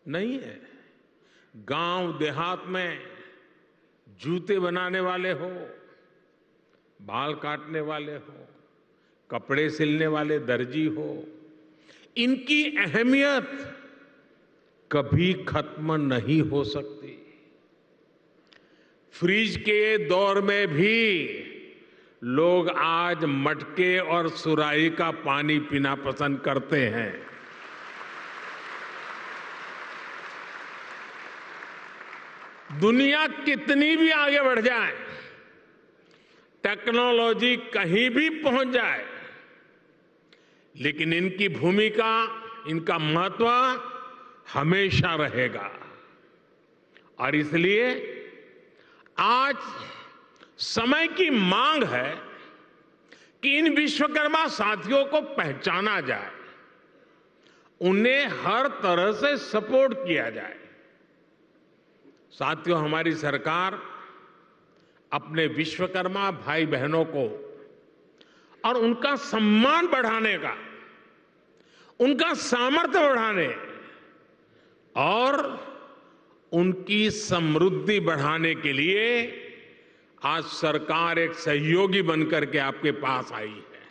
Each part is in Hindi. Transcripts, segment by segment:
नहीं है। गांव देहात में जूते बनाने वाले हो, बाल काटने वाले हो, कपड़े सिलने वाले दर्जी हो, इनकी अहमियत कभी खत्म नहीं हो सकती। फ्रिज के दौर में भी लोग आज मटके और सुराही का पानी पीना पसंद करते हैं। दुनिया कितनी भी आगे बढ़ जाए, टेक्नोलॉजी कहीं भी पहुंच जाए, लेकिन इनकी भूमिका, इनका महत्व हमेशा रहेगा। और इसलिए आज समय की मांग है कि इन विश्वकर्मा साथियों को पहचाना जाए, उन्हें हर तरह से सपोर्ट किया जाए। साथियों, हमारी सरकार अपने विश्वकर्मा भाई बहनों को और उनका सम्मान बढ़ाने का, उनका सामर्थ्य बढ़ाने और उनकी समृद्धि बढ़ाने के लिए आज सरकार एक सहयोगी बनकर के आपके पास आई है।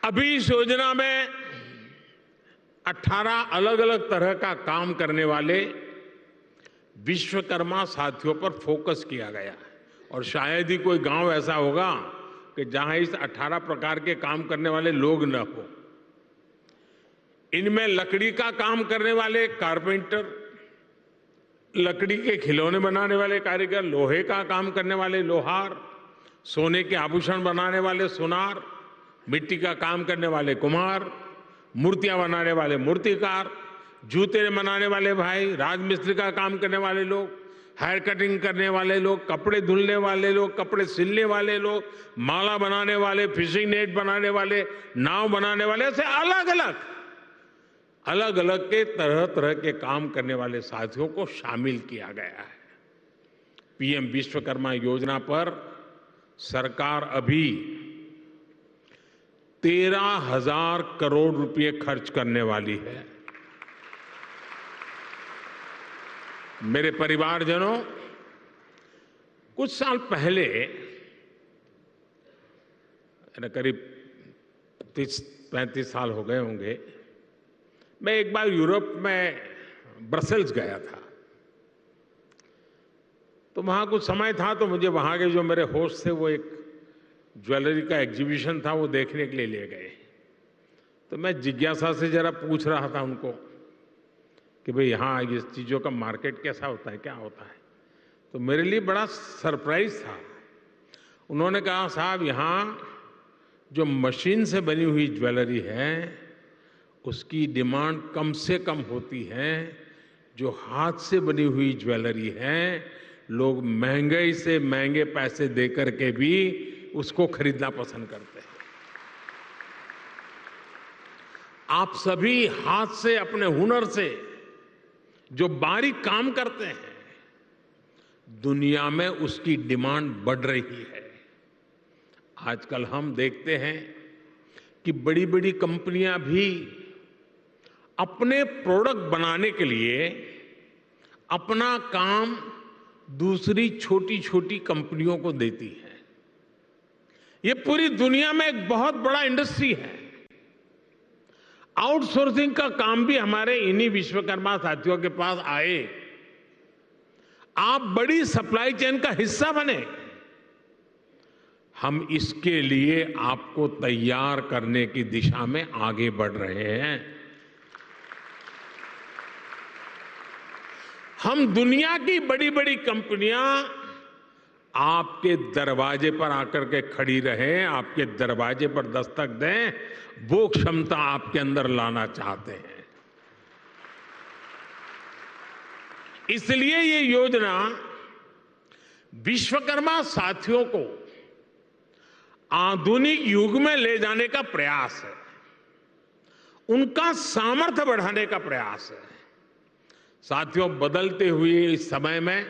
अभी इस योजना में 18 अलग अलग तरह का काम करने वाले विश्वकर्मा साथियों पर फोकस किया गया है। और शायद ही कोई गांव ऐसा होगा कि जहां इस 18 प्रकार के काम करने वाले लोग न हो। इनमें लकड़ी का काम करने वाले कारपेंटर, लकड़ी के खिलौने बनाने वाले कारीगर, लोहे का काम करने वाले लोहार, सोने के आभूषण बनाने वाले सुनार, मिट्टी का काम करने वाले कुम्हार, मूर्तियां बनाने वाले मूर्तिकार, जूते बनाने वाले भाई, राजमिस्त्री का काम करने वाले लोग, हेयर कटिंग करने वाले लोग, कपड़े धुलने वाले लोग, कपड़े सिलने वाले लोग, माला बनाने वाले, फिशिंग नेट बनाने वाले, नाव बनाने वाले, ऐसे अलग अलग के तरह तरह के काम करने वाले साथियों को शामिल किया गया है। पीएम विश्वकर्मा योजना पर सरकार अभी 13,000 करोड़ रुपए खर्च करने वाली है। मेरे परिवारजनों, कुछ साल पहले, करीब 30-35 साल हो गए होंगे, मैं एक बार यूरोप में ब्रसेल्स गया था। तो वहां कुछ समय था, तो मुझे वहां के जो मेरे होस्ट थे वो एक ज्वेलरी का एग्जीबिशन था, वो देखने के लिए ले गए। तो मैं जिज्ञासा से जरा पूछ रहा था उनको कि भाई यहाँ ये चीज़ों का मार्केट कैसा होता है, क्या होता है। तो मेरे लिए बड़ा सरप्राइज था। उन्होंने कहा, साहब यहाँ जो मशीन से बनी हुई ज्वेलरी है उसकी डिमांड कम से कम होती है, जो हाथ से बनी हुई ज्वेलरी है लोग महंगे से महंगे पैसे देकर के भी उसको खरीदना पसंद करते हैं। आप सभी हाथ से, अपने हुनर से जो बारीक काम करते हैं, दुनिया में उसकी डिमांड बढ़ रही है। आजकल हम देखते हैं कि बड़ी बड़ी कंपनियां भी अपने प्रोडक्ट बनाने के लिए अपना काम दूसरी छोटी छोटी कंपनियों को देती है। ये पूरी दुनिया में एक बहुत बड़ा इंडस्ट्री है। आउटसोर्सिंग का काम भी हमारे इन्हीं विश्वकर्मा साथियों के पास आए। आप बड़ी सप्लाई चेन का हिस्सा बने। हम इसके लिए आपको तैयार करने की दिशा में आगे बढ़ रहे हैं। हम दुनिया की बड़ी बड़ी कंपनियां आपके दरवाजे पर आकर के खड़ी रहें, आपके दरवाजे पर दस्तक दें, वो क्षमता आपके अंदर लाना चाहते हैं। इसलिए ये योजना विश्वकर्मा साथियों को आधुनिक युग में ले जाने का प्रयास है, उनका सामर्थ्य बढ़ाने का प्रयास है। साथियों, बदलते हुए इस समय में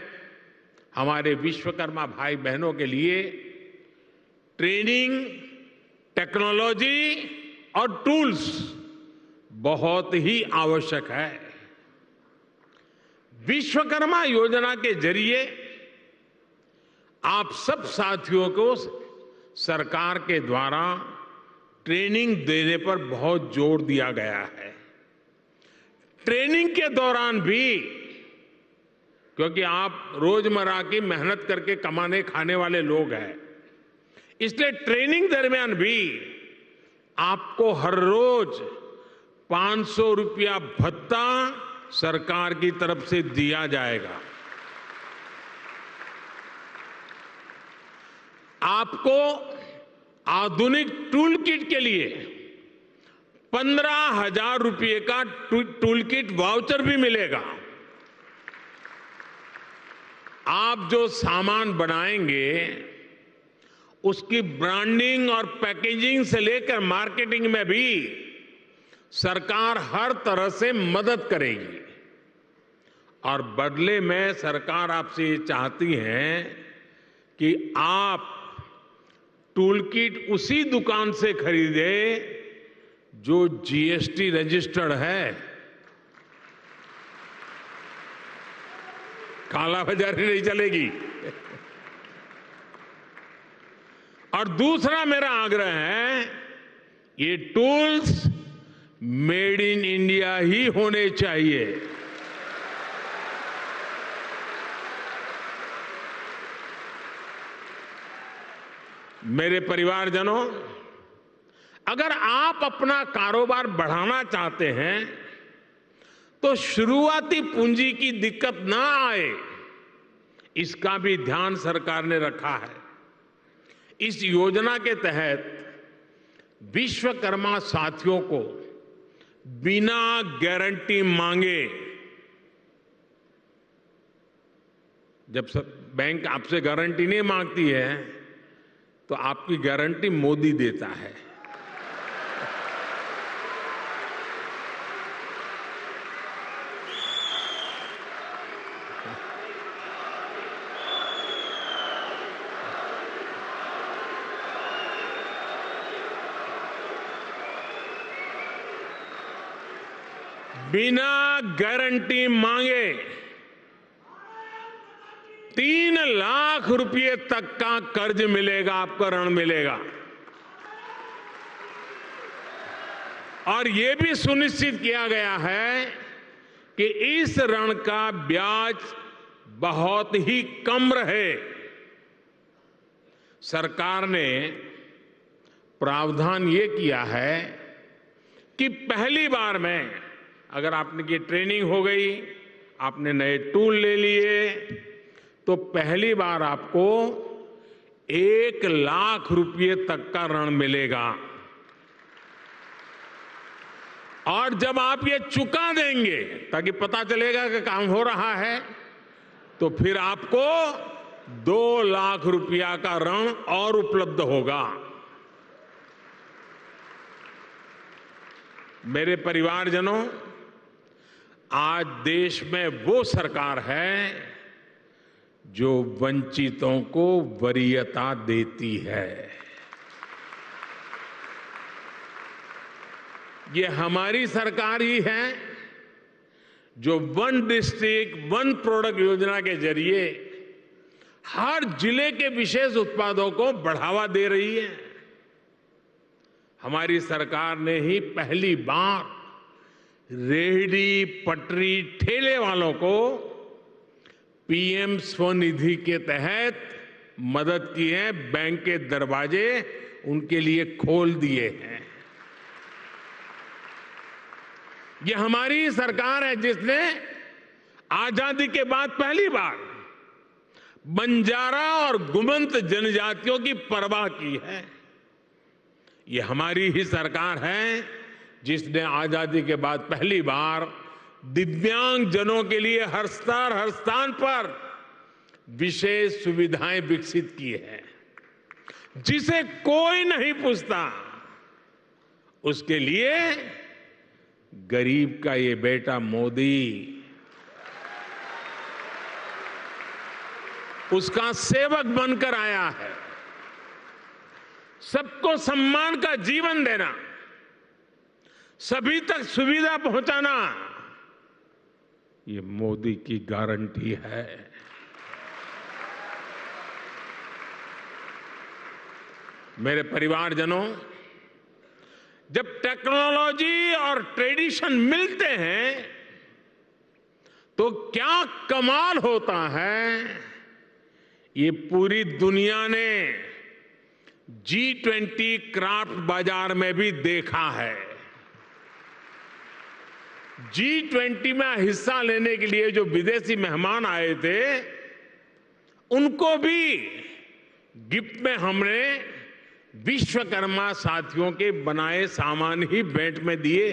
हमारे विश्वकर्मा भाई बहनों के लिए ट्रेनिंग, टेक्नोलॉजी और टूल्स बहुत ही आवश्यक है। विश्वकर्मा योजना के जरिए आप सब साथियों को सरकार के द्वारा ट्रेनिंग देने पर बहुत जोर दिया गया है। ट्रेनिंग के दौरान भी, क्योंकि आप रोजमर्रा की मेहनत करके कमाने खाने वाले लोग हैं, इसलिए ट्रेनिंग दरमियान भी आपको हर रोज 500 रुपया भत्ता सरकार की तरफ से दिया जाएगा। आपको आधुनिक टूल किट के लिए 15,000 रुपये का टूल किट वाउचर भी मिलेगा। आप जो सामान बनाएंगे उसकी ब्रांडिंग और पैकेजिंग से लेकर मार्केटिंग में भी सरकार हर तरह से मदद करेगी। और बदले में सरकार आपसे ये चाहती है कि आप टूल किट उसी दुकान से खरीदे जो जीएसटी रजिस्टर्ड है। कालाबाजारी नहीं चलेगी। और दूसरा मेरा आग्रह है, ये टूल्स मेड इन इंडिया ही होने चाहिए। मेरे परिवारजनों, अगर आप अपना कारोबार बढ़ाना चाहते हैं तो शुरुआती पूंजी की दिक्कत ना आए, इसका भी ध्यान सरकार ने रखा है। इस योजना के तहत विश्वकर्मा साथियों को बिना गारंटी मांगे, जब सब बैंक आपसे गारंटी नहीं मांगती है तो आपकी गारंटी मोदी देता है। बिना गारंटी मांगे 3 लाख रुपए तक का कर्ज मिलेगा, आपको ऋण मिलेगा। और यह भी सुनिश्चित किया गया है कि इस ऋण का ब्याज बहुत ही कम रहे। सरकार ने प्रावधान ये किया है कि पहली बार में अगर आपने की ट्रेनिंग हो गई, आपने नए टूल ले लिए, तो पहली बार आपको 1 लाख रुपए तक का ऋण मिलेगा। और जब आप ये चुका देंगे, ताकि पता चलेगा कि काम हो रहा है, तो फिर आपको 2 लाख रुपया का ऋण और उपलब्ध होगा। मेरे परिवारजनों, आज देश में वो सरकार है जो वंचितों को वरीयता देती है। ये हमारी सरकार ही है जो वन डिस्ट्रिक्ट वन प्रोडक्ट योजना के जरिए हर जिले के विशेष उत्पादों को बढ़ावा दे रही है। हमारी सरकार ने ही पहली बार रेहड़ी पटरी ठेले वालों को पीएम स्वनिधि के तहत मदद की है। बैंक के दरवाजे उनके लिए खोल दिए हैं। ये हमारी सरकार है जिसने आजादी के बाद पहली बार बंजारा और गुमंत जनजातियों की परवाह की है। ये हमारी ही सरकार है जिसने आजादी के बाद पहली बार दिव्यांग जनों के लिए हर स्थान पर विशेष सुविधाएं विकसित की है। जिसे कोई नहीं पूछता, उसके लिए गरीब का ये बेटा मोदी उसका सेवक बनकर आया है। सबको सम्मान का जीवन देना, सभी तक सुविधा पहुंचाना, ये मोदी की गारंटी है। मेरे परिवारजनों, जब टेक्नोलॉजी और ट्रेडिशन मिलते हैं तो क्या कमाल होता है, ये पूरी दुनिया ने G20 क्राफ्ट बाजार में भी देखा है। G20 में हिस्सा लेने के लिए जो विदेशी मेहमान आए थे, उनको भी गिफ्ट में हमने विश्वकर्मा साथियों के बनाए सामान ही भेंट में दिए।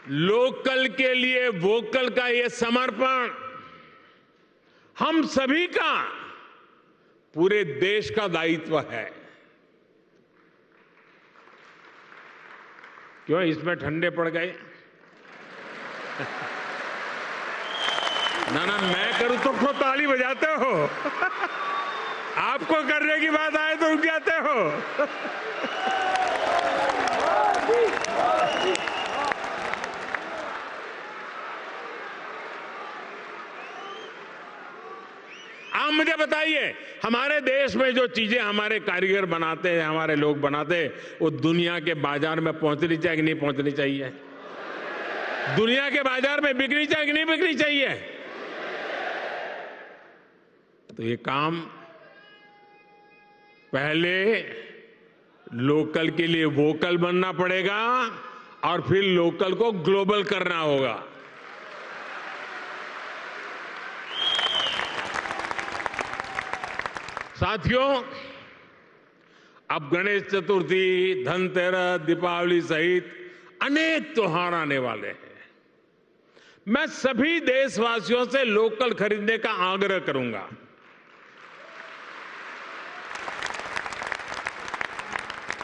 लोकल के लिए वोकल का ये समर्पण हम सभी का, पूरे देश का दायित्व है। क्यों इसमें ठंडे पड़ गए? ना मैं करूं तो ताली बजाते हो, आपको करने की बात आए तो रुक जाते हो। आप मुझे बताइए, हमारे देश में जो चीजें हमारे कारीगर बनाते हैं, हमारे लोग बनाते हैं, वो दुनिया के बाजार में पहुंचनी चाहिए कि नहीं पहुंचनी चाहिए? दुनिया के बाजार में बिकनी चाहिए कि नहीं बिकनी चाहिए? तो ये काम पहले लोकल के लिए वोकल बनना पड़ेगा और फिर लोकल को ग्लोबल करना होगा। साथियों, अब गणेश चतुर्थी, धनतेरस, दीपावली सहित अनेक त्योहार आने वाले हैं। मैं सभी देशवासियों से लोकल खरीदने का आग्रह करूंगा।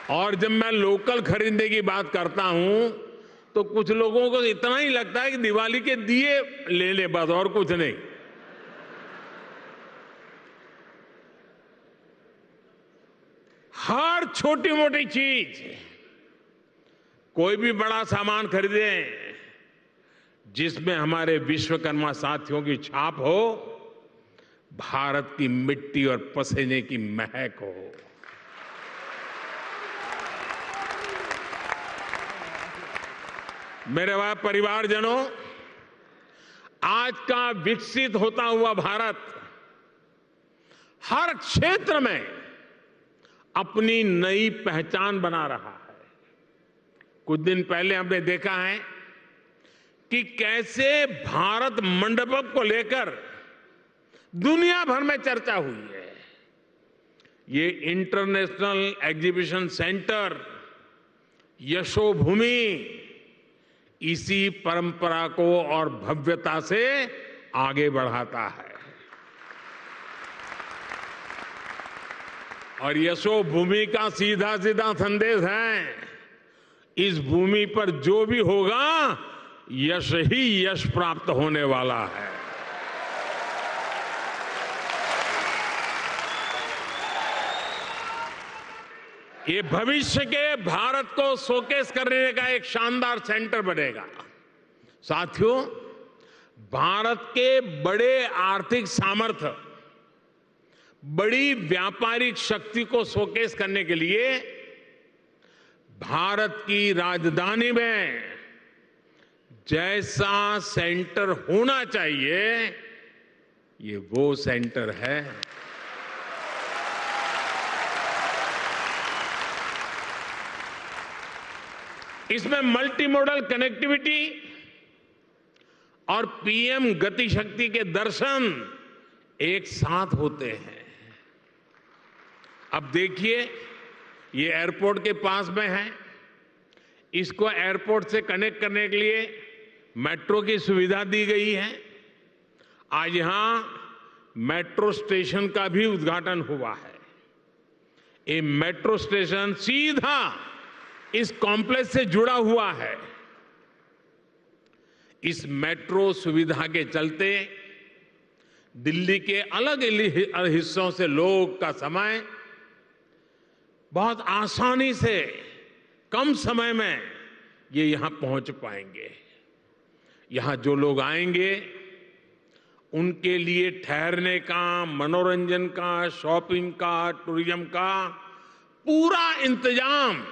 और जब मैं लोकल खरीदने की बात करता हूं तो कुछ लोगों को इतना ही लगता है कि दिवाली के दिए ले ले, बस और कुछ नहीं। हर छोटी मोटी चीज, कोई भी बड़ा सामान खरीदें जिसमें हमारे विश्वकर्मा साथियों की छाप हो, भारत की मिट्टी और पसीने की महक हो। मेरे परिवारजनों, आज का विकसित होता हुआ भारत हर क्षेत्र में अपनी नई पहचान बना रहा है। कुछ दिन पहले हमने देखा है कि कैसे भारत मंडपम को लेकर दुनिया भर में चर्चा हुई है। ये इंटरनेशनल एग्जीबिशन सेंटर यशोभूमि इसी परंपरा को और भव्यता से आगे बढ़ाता है। और यशोभूमि का सीधा सीधा संदेश है, इस भूमि पर जो भी होगा यश ही यश प्राप्त होने वाला है। ये भविष्य के भारत को शोकेस करने का एक शानदार सेंटर बनेगा। साथियों, भारत के बड़े आर्थिक सामर्थ्य, बड़ी व्यापारिक शक्ति को शोकेस करने के लिए भारत की राजधानी में जैसा सेंटर होना चाहिए, ये वो सेंटर है। इसमें मल्टी मॉडल कनेक्टिविटी और पीएम गति शक्ति के दर्शन एक साथ होते हैं। अब देखिए, ये एयरपोर्ट के पास में है, इसको एयरपोर्ट से कनेक्ट करने के लिए मेट्रो की सुविधा दी गई है। आज यहां मेट्रो स्टेशन का भी उद्घाटन हुआ है। ये मेट्रो स्टेशन सीधा इस कॉम्प्लेक्स से जुड़ा हुआ है। इस मेट्रो सुविधा के चलते दिल्ली के अलग अलग हिस्सों से लोग का समय बहुत आसानी से कम समय में ये यहां पहुंच पाएंगे। यहां जो लोग आएंगे उनके लिए ठहरने का, मनोरंजन का, शॉपिंग का, टूरिज्म का पूरा इंतजाम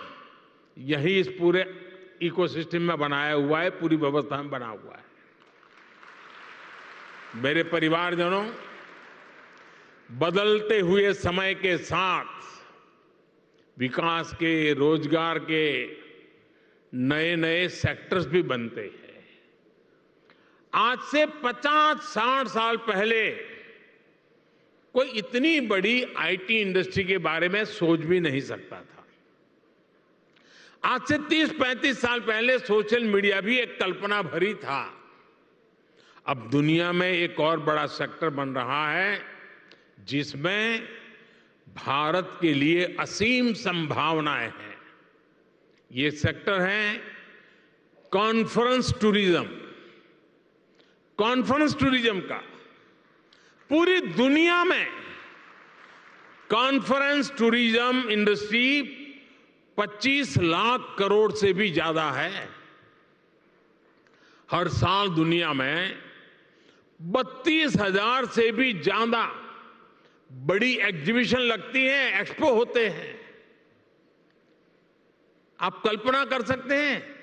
यही इस पूरे इकोसिस्टम में बनाया हुआ है, पूरी व्यवस्था में बना हुआ है। मेरे परिवारजनों, बदलते हुए समय के साथ विकास के, रोजगार के नए नए सेक्टर्स भी बनते हैं। आज से 50-60 साल पहले कोई इतनी बड़ी आईटी इंडस्ट्री के बारे में सोच भी नहीं सकता था। आज से 30-35 साल पहले सोशल मीडिया भी एक कल्पना भरी था। अब दुनिया में एक और बड़ा सेक्टर बन रहा है जिसमें भारत के लिए असीम संभावनाएं हैं। ये सेक्टर है कॉन्फ्रेंस टूरिज्म। कॉन्फ्रेंस टूरिज्म का पूरी दुनिया में conference tourism industry 25 lakh crore से भी ज्यादा है। हर साल दुनिया में 32,000 से भी ज्यादा बड़ी एग्जीबिशन लगती है, एक्सपो होते हैं। आप कल्पना कर सकते हैं